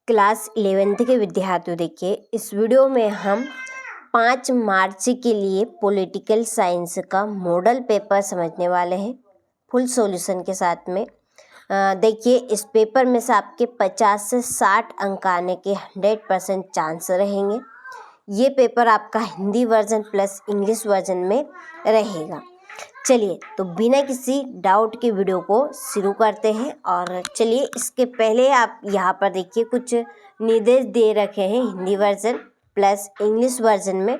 Class 11th के विद्यार्थियों, देखिए इस वीडियो में हम 5 मार्च के लिए पॉलिटिकल साइंस का मॉडल पेपर समझने वाले हैं फुल सॉल्यूशन के साथ में। देखिए इस पेपर में से आपके 50 से 60 अंक आने के 100% चांस रहेंगे। ये पेपर आपका Hindi version plus English version में रहेगा। चलिए तो बिना किसी डाउट के वीडियो को शुरू करते हैं। और चलिए इसके पहले आप यहाँ पर देखिए कुछ निर्देश दे रखे हैं Hindi version plus English version में,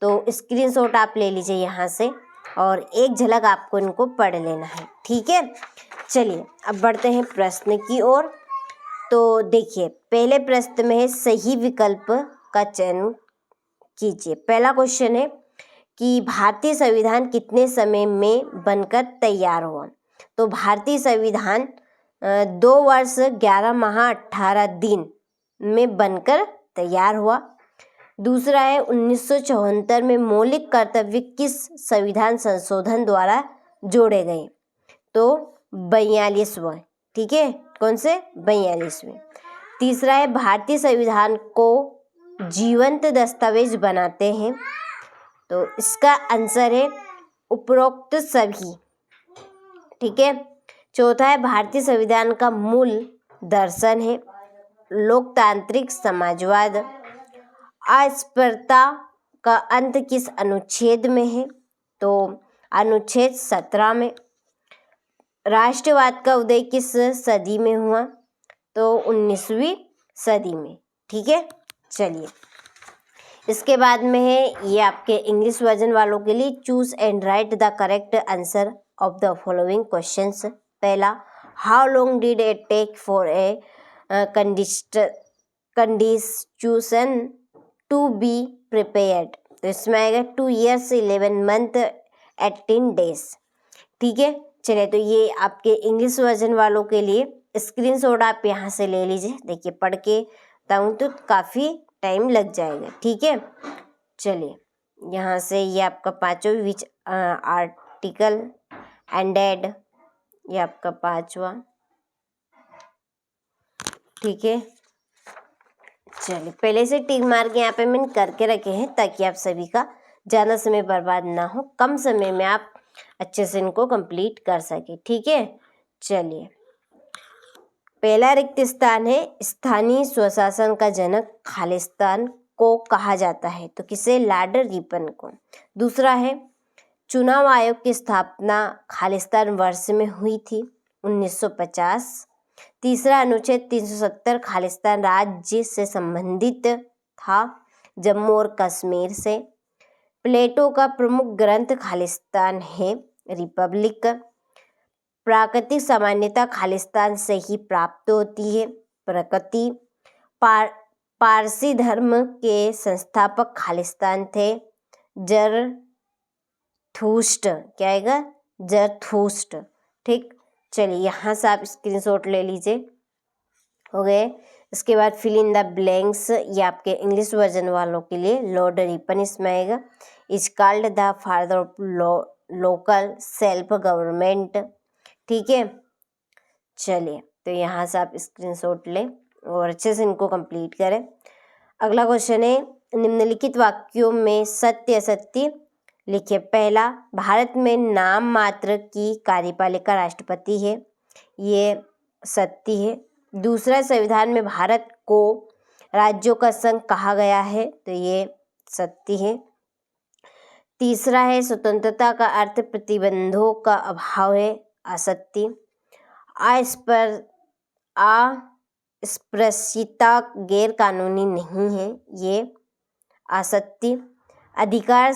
तो स्क्रीनशॉट आप ले लीजिए यहाँ से और एक झलक आपको इनको पढ़ लेना है, ठीक है। चलिए अब बढ़ते हैं प्रश्न की ओर। तो देखिए पहले प्रश्न में है सही विकल्प का चयन कीजिए। पहला क्वेश्चन है कि भारतीय संविधान कितने समय में बनकर तैयार हुआ। तो भारतीय संविधान 2 वर्ष 11 माह 18 दिन में बनकर तैयार हुआ। दूसरा है 1974 में मौलिक कर्तव्य किस संविधान संशोधन द्वारा जोड़े गए। तो 42वें, ठीक है, कौन से 42वें। तीसरा है भारतीय संविधान को जीवंत दस्तावेज बनाते हैं। तो इसका आंसर है उपरोक्त सभी, ठीक है। चौथा है भारतीय संविधान का मूल दर्शन है लोकतांत्रिक समाजवाद। अस्पृश्यता का अंत किस अनुच्छेद में है। तो अनुच्छेद 17 में। राष्ट्रवाद का उदय किस सदी में हुआ। तो 19वीं सदी में, ठीक है। चलिए इसके बाद में है ये आपके इंग्लिश वर्जन वालों के लिए choose and write the correct answer of the following questions. पहला, how long did it take for a constitution to be prepared. तो इसमें आएगा 2 years 11 month 18 days, ठीक है। चलिए तो ये आपके इंग्लिश वर्जन वालों के लिए स्क्रीनशॉट आप यहाँ से ले लीजिए। देखिए पढ़ के बताऊँ तो काफ़ी टाइम लग जाएगा, ठीक है। चलिए यहाँ से ये आपका 5वां विच आर्टिकल एंडेड, ये आपका 5वां, ठीक है। चलिए पहले से टिक मार्क यहाँ पे मैंने करके रखे हैं ताकि आप सभी का ज़्यादा समय बर्बाद ना हो, कम समय में आप अच्छे से इनको कंप्लीट कर सके, ठीक है। चलिए पहला रिक्त स्थान है स्थानीय स्वशासन का जनक खालिस्तान को कहा जाता है। तो किसे, लॉर्ड रिपन को। दूसरा है चुनाव आयोग की स्थापना खालिस्तान वर्ष में हुई थी 1950। तीसरा अनुच्छेद 370 खालिस्तान राज्य से संबंधित था, जम्मू और कश्मीर से। प्लेटो का प्रमुख ग्रंथ खालिस्तान है रिपब्लिक। प्राकृतिक सामान्यता खालिस्तान से ही प्राप्त होती है, प्रकृति। पारसी धर्म के संस्थापक खालिस्तान थे जरथुस्ट, क्या आएगा, जरथुस्ट, ठीक। चलिए यहाँ से आप स्क्रीनशॉट ले लीजिए, हो गए। इसके बाद फिल इन द ब्लैंक्स, ये आपके इंग्लिश वर्जन वालों के लिए लॉर्ड रिपन इसमें आएगा। Is called the father of local self government, ठीक है। चलिए तो यहाँ से आप स्क्रीनशॉट लें और अच्छे से इनको कंप्लीट करें। अगला क्वेश्चन है निम्नलिखित वाक्यों में सत्य असत्य लिखिए। पहला, भारत में नाम मात्र की कार्यपालिका राष्ट्रपति है, ये सत्य है। दूसरा, संविधान में भारत को राज्यों का संघ कहा गया है, तो ये सत्य है। तीसरा है स्वतंत्रता का अर्थ प्रतिबंधों का अभाव है, असत्य। अस्पृश्यता गैर कानूनी नहीं है, ये असत्य। अधिकार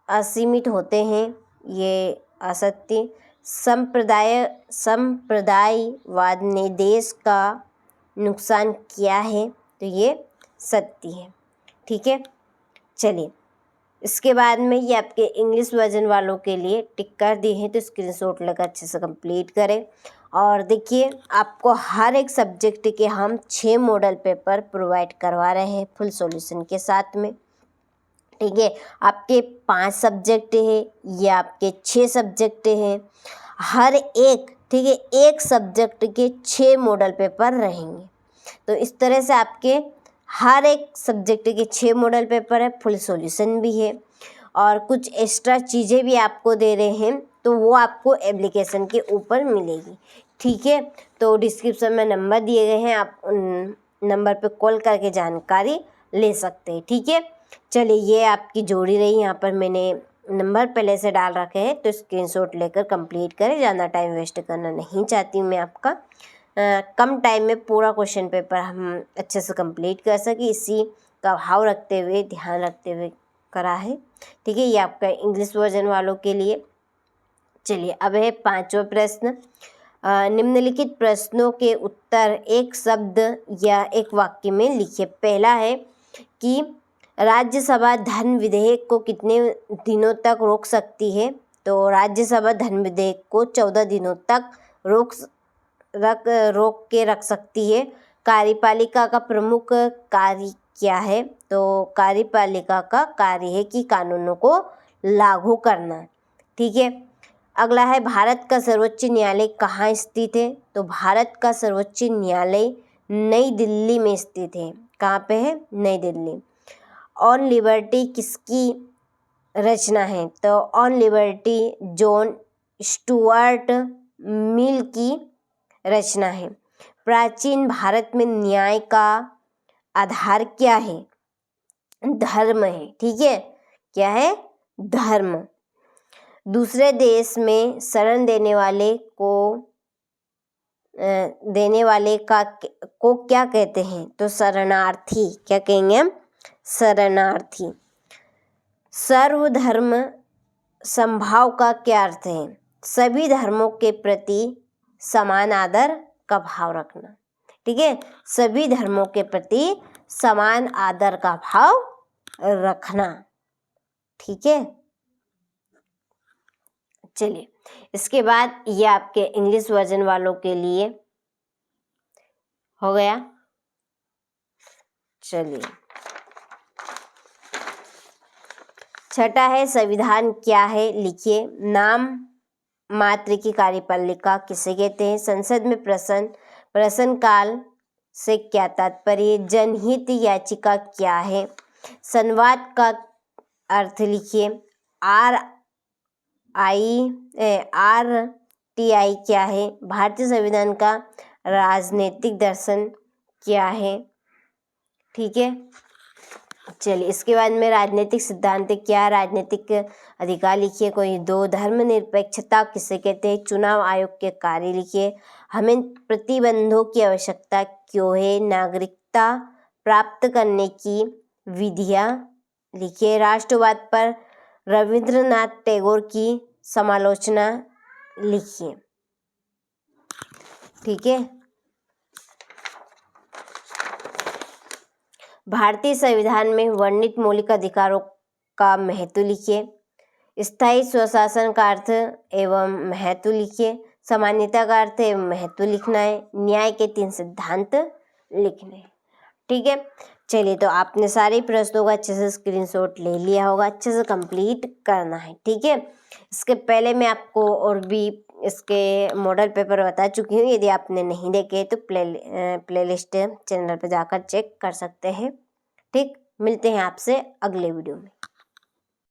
असीमित होते हैं, ये असत्य। संप्रदायवाद ने देश का नुकसान किया है, तो ये सत्य है, ठीक है। चलिए इसके बाद में ये आपके इंग्लिश वर्जन वालों के लिए टिक कर दिए हैं, तो स्क्रीनशॉट लेकर अच्छे से कंप्लीट करें। और देखिए आपको हर एक सब्जेक्ट के हम 6 मॉडल पेपर प्रोवाइड करवा रहे हैं फुल सॉल्यूशन के साथ में, ठीक है। आपके 5 सब्जेक्ट है, ये आपके 6 सब्जेक्ट हैं, हर एक, ठीक है, एक सब्जेक्ट के 6 मॉडल पेपर रहेंगे। तो इस तरह से आपके हर एक सब्जेक्ट के 6 मॉडल पेपर है, फुल सॉल्यूशन भी है और कुछ एक्स्ट्रा चीज़ें भी आपको दे रहे हैं, तो वो आपको एप्लीकेशन के ऊपर मिलेगी। ठीक है, तो डिस्क्रिप्शन में नंबर दिए गए हैं, आप उन नंबर पे कॉल करके जानकारी ले सकते हैं। ठीक है, चलिए ये आपकी जोड़ी रही। यहाँ पर मैंने नंबर पहले से डाल रखे हैं, तो स्क्रीनशॉट लेकर कंप्लीट करें। ज़्यादा टाइम वेस्ट करना नहीं चाहती हूँ मैं आपका। कम टाइम में पूरा क्वेश्चन पेपर हम अच्छे से कंप्लीट कर सकें, इसी का भाव रखते हुए, ध्यान रखते हुए करा है। ठीक है, ये आपका इंग्लिश वर्जन वालों के लिए। चलिए अब है 5वां प्रश्न। निम्नलिखित प्रश्नों के उत्तर एक शब्द या एक वाक्य में लिखिए। पहला है कि राज्यसभा धन विधेयक को कितने दिनों तक रोक सकती है? तो राज्यसभा धन विधेयक को 14 दिनों तक रोक के रख सकती है। कार्यपालिका का प्रमुख कार्य क्या है? तो कार्यपालिका का कार्य है कि कानूनों को लागू करना। ठीक है, अगला है भारत का सर्वोच्च न्यायालय कहाँ स्थित है? तो भारत का सर्वोच्च न्यायालय नई दिल्ली में स्थित है। कहाँ पे है? नई दिल्ली। ऑन लिबर्टी किसकी रचना है? तो on liberty John Stuart Mill की रचना है। प्राचीन भारत में न्याय का आधार क्या है? धर्म है। ठीक है, क्या है? धर्म। दूसरे देश में शरण देने वाले को क्या कहते हैं? तो शरणार्थी। क्या कहेंगे हम? शरणार्थी। सर्वधर्म समभाव का क्या अर्थ है? सभी धर्मों के प्रति समान आदर का भाव रखना। ठीक है, सभी धर्मों के प्रति समान आदर का भाव रखना। ठीक है, चलिए इसके बाद ये आपके इंग्लिश वर्जन वालों के लिए हो गया। चलिए छठा है संविधान क्या है? लिखिए। नाम मात्र की कार्यपालिका किसे कहते हैं? संसद में प्रश्न काल से क्या तात्पर्य? जनहित याचिका क्या है? संवाद का अर्थ लिखिए। RTI क्या है? भारतीय संविधान का राजनीतिक दर्शन क्या है? ठीक है, चलिए इसके बाद में राजनीतिक सिद्धांत क्या? राजनीतिक अधिकार लिखिए। कोई दो धर्मनिरपेक्षता किसे कहते हैं? चुनाव आयोग के कार्य लिखिए। हमें प्रतिबंधों की आवश्यकता क्यों है? नागरिकता प्राप्त करने की विधियां लिखिए। राष्ट्रवाद पर रविंद्रनाथ टैगोर की समालोचना लिखिए। ठीक है, भारतीय संविधान में वर्णित मौलिक अधिकारों का महत्व लिखिए। स्थायी स्वशासन का अर्थ एवं महत्व लिखिए। सामान्यता का अर्थ एवं महत्व लिखना है। न्याय के 3 सिद्धांत लिखने हैं। ठीक है, चलिए तो आपने सारे प्रश्नों का अच्छे से स्क्रीनशॉट ले लिया होगा, अच्छे से कंप्लीट करना है। ठीक है, इसके पहले मैं आपको और भी इसके मॉडल पेपर बता चुकी हूँ। यदि आपने नहीं देखे तो प्लेलिस्ट चैनल पर जाकर चेक कर सकते हैं। ठीक, मिलते हैं आपसे अगले वीडियो में।